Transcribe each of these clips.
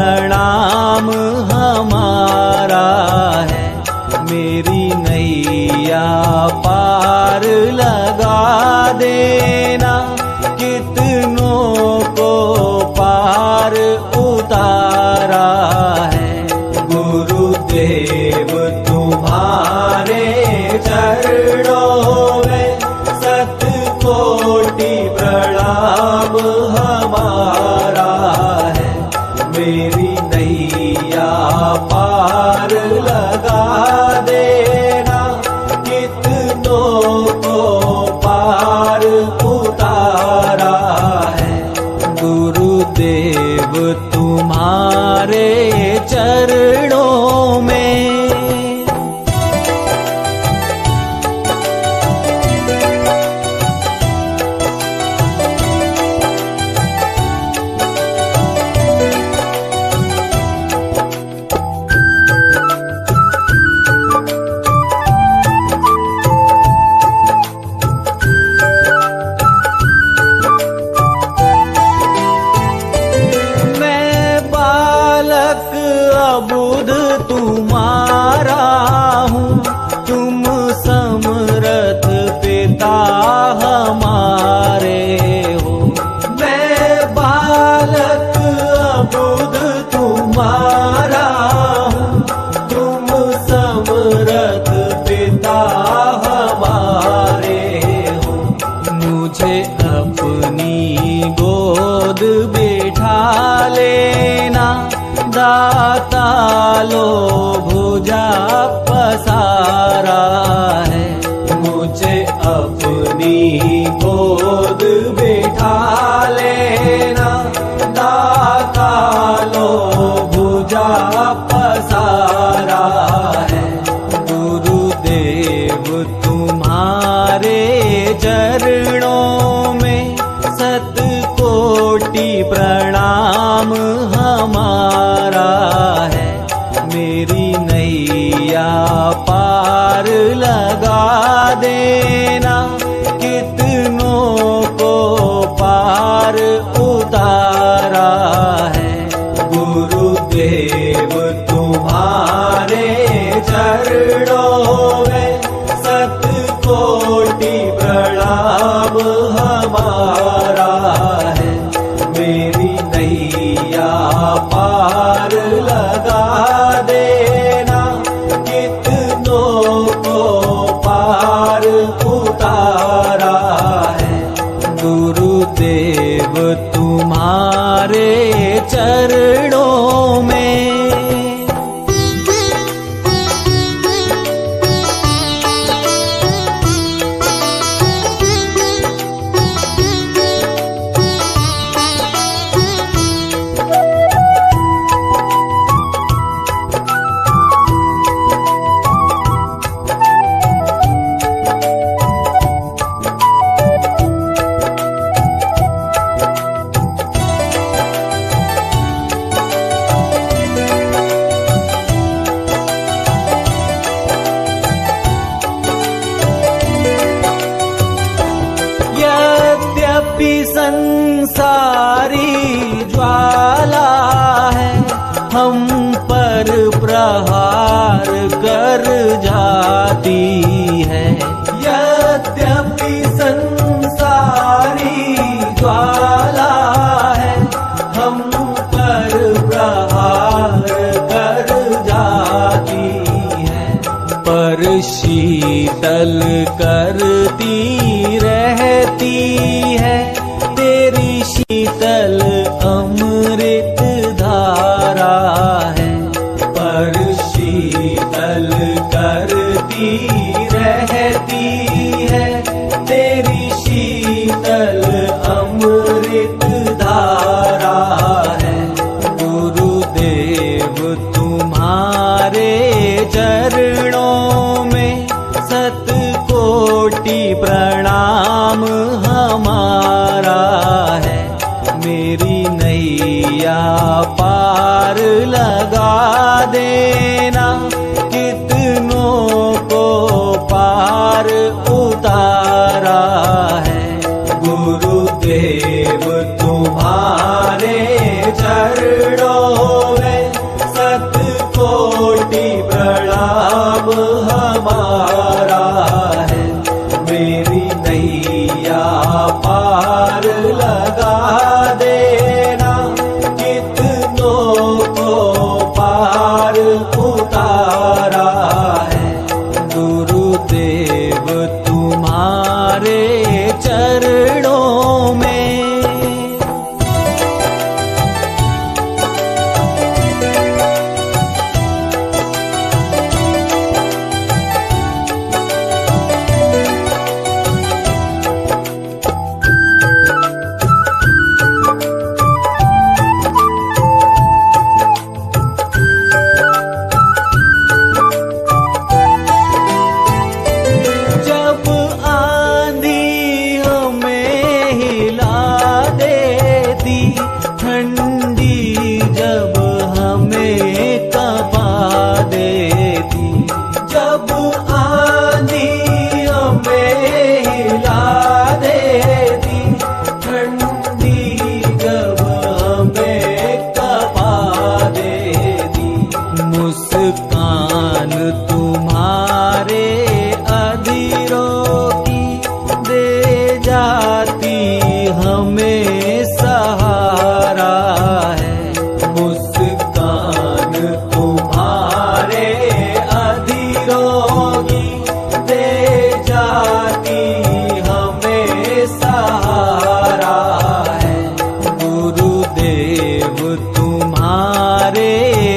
प्रणाम हमारा है। मेरी नैया पार लगा देना, कितनों को पार उतारा है। गुरुदेव तुम्हारे चरणों में शतकोटि प्रणाम हमारा है। मेरी नैया पार लगा देना, कितनों को पार उतारा है। गुरुदेव तुम्हारे चरणों में। अबुध तुम्हारा हूँ, तुम समर्थ पिता हमारे हो। मैं बालक अबुध तुम्हारा हूँ, तुम समर्थ पिता हमारे हो। मुझे अपनी गोद बिठा लेना, दाता लो भुजा पसारा है। मुझे अपनी गोद बिठा लेना, दाता लो भुजा पसारा है। गुरुदेव तुम्हारे चरणों में शतकोटि प्रणाम हमारा है। मेरी नैया पार लगा देना, कितनों को पार उतारा है। गुरुदेव तुम्हारे चरणों में शतकोटि प्रणाम हमारा है। मेरी नैया पार लगा देना, कितनों को पार उतारा है। गुरुदेव तुम्हारे चरणों में। यद्यपि संसारी ज्वाला है, हम पर प्रहार कर जाती है। यद्यपि संसारी ज्वाला है, हम पर प्रहार कर जाती है। पर शीतल करती रहती है, तेरी शीतल अमृत धारा है। पर शीतल करती रहती है, तेरी शीतल अमृत धारा है। गुरुदेव तुम्हारे चरणों में शतकोटि प्रणाम हमारा है। मेरी नैया पार लगा देना, कितनों को पार उतारा है। गुरुदेव तुम्हारे चरणों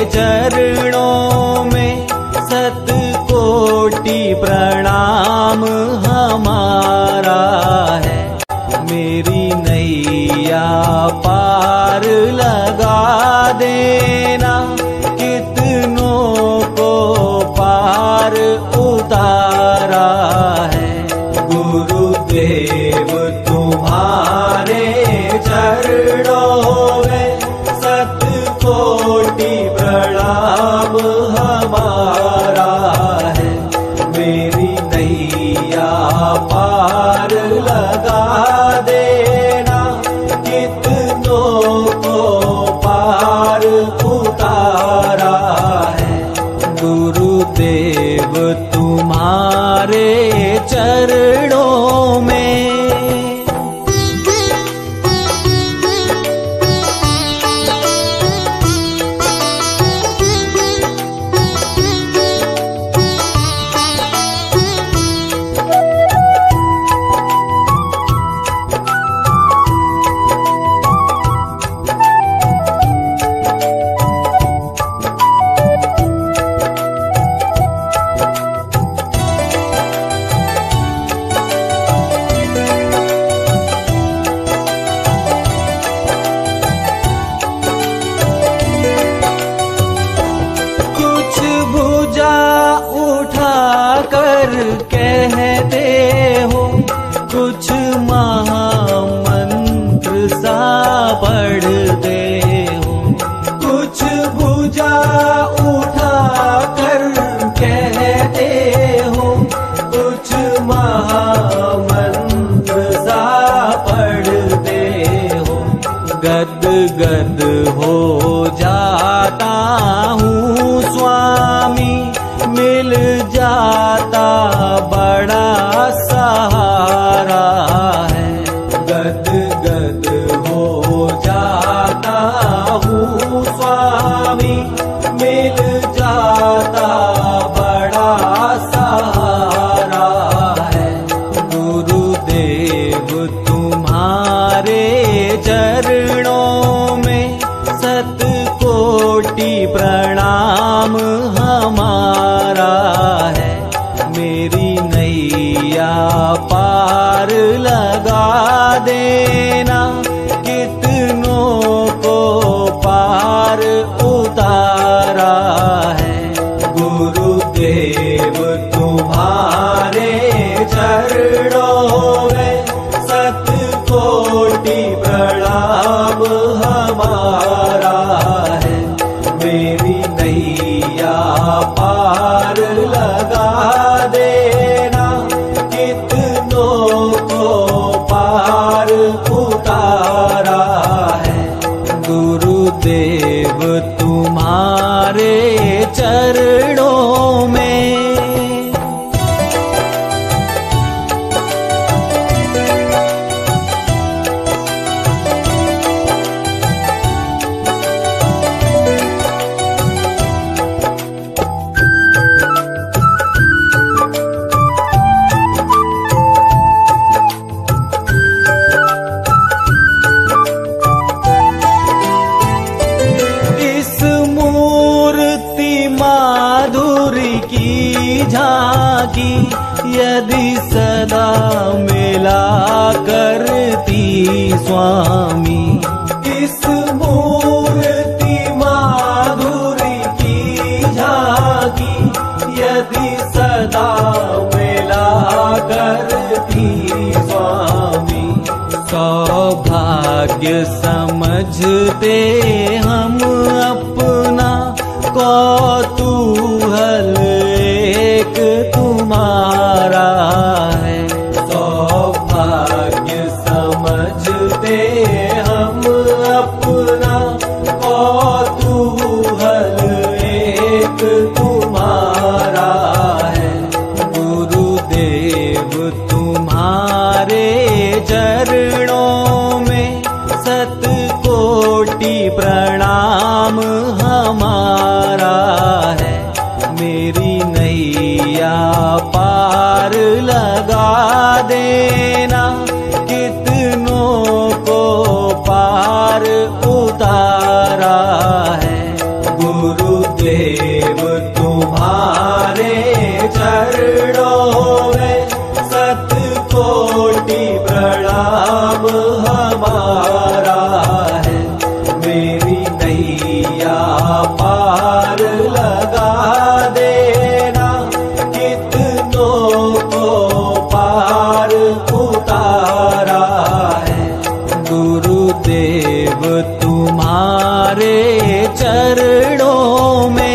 चरणों में सतकोटि प्रणाम हमारा है। मेरी नैया पार लगा देना, कितनों को पार उतारा है। गुरुदेव तुम्हारे चरणों में सतकोटि प्रणाम हमारा है। मेरी नैया पार लगा देना, कितनों को पार उतारा है। गुरुदेव तुम्हारे चरणों में। कहते हो कुछ महामंत्र सा पढ़ते हो, कुछ भुजा उठा कर कहते हो, कुछ महामंत्र सा पढ़ते हो। गद गद हो जाता हूँ स्वामी, मिल जाता बड़ा सहारा है। गद गद हो जाता हूँ स्वामी, मिल जाता बड़ा सहारा है। गुरुदेव तुम्हारे चरणों में सतकोटि प्रणाम हमारा है। मेरी नैया पार लगा देना, कितनों को पार उतारा है। गुरुदेव तुम्हारे चरणों में सतकोटि प्रणाम हमारा है। मेरी नैया पार लगा देना, कितनों को पार उतारा है। गुरुदेव तुम्हारे चरणों में। झांकी यदि सदा मिला करती स्वामी, इस मूर्ति माधुरी की झांकी यदि सदा मिला करती स्वामी। सौभाग्य समझते हम अपना, कौतूहल एक तुम्हारा है। सौभाग्य समझते हम अपना, कौतूहल एक तुम्हारा है। गुरुदेव तुम्हारे चरणों में सतकोटि प्रणाम हमारा है। मेरी नैया पार लगा देना, कितनों को पार उतारा है। गुरु पार लगा देना, कितनों को पार उतारा है गुरुदेव तुम्हारे चरणों में।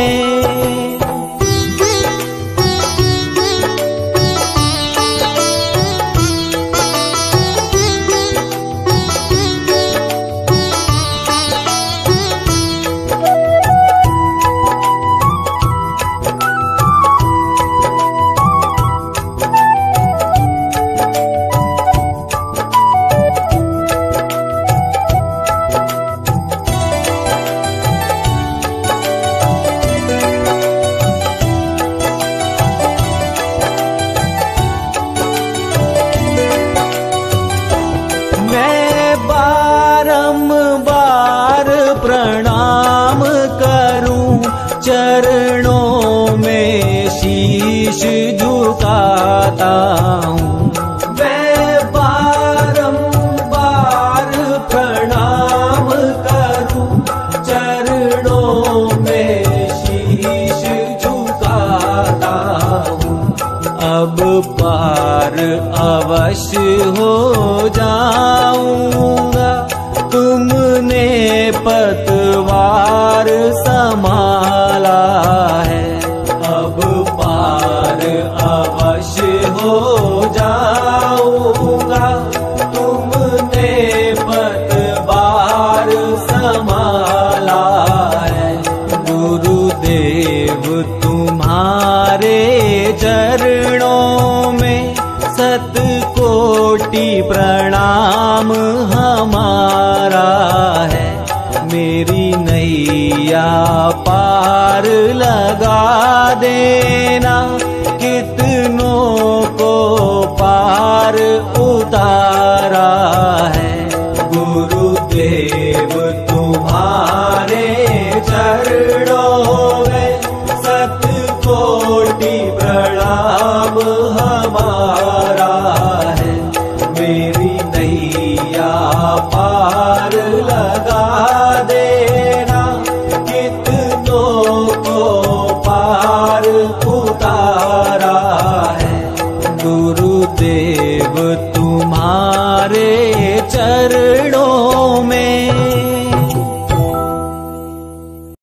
प्रणाम करूं चरणों में शीश झुकाता हूँ। मैं बारंबार प्रणाम करूं चरणों में शीश झुकाता हूँ। अब पार अवश्य हो जाऊंगा, तुमने पतवार संभाला है। अब पार अवश्य हो जाऊंगा, तुमने पतवार संभाला है। गुरुदेव तुम्हारे चरणों में शतकोटि प्रणाम हमारा है। मेरी नैया पार लगा देना, कितनों को पार उतारा है गुरुदेव तुम्हारे चरणों में शतकोटि प्रणाम हमारा है। मेरी नैया पार लगा देना, कितनों को पार उतारा है गुरुदेव तुम्हारे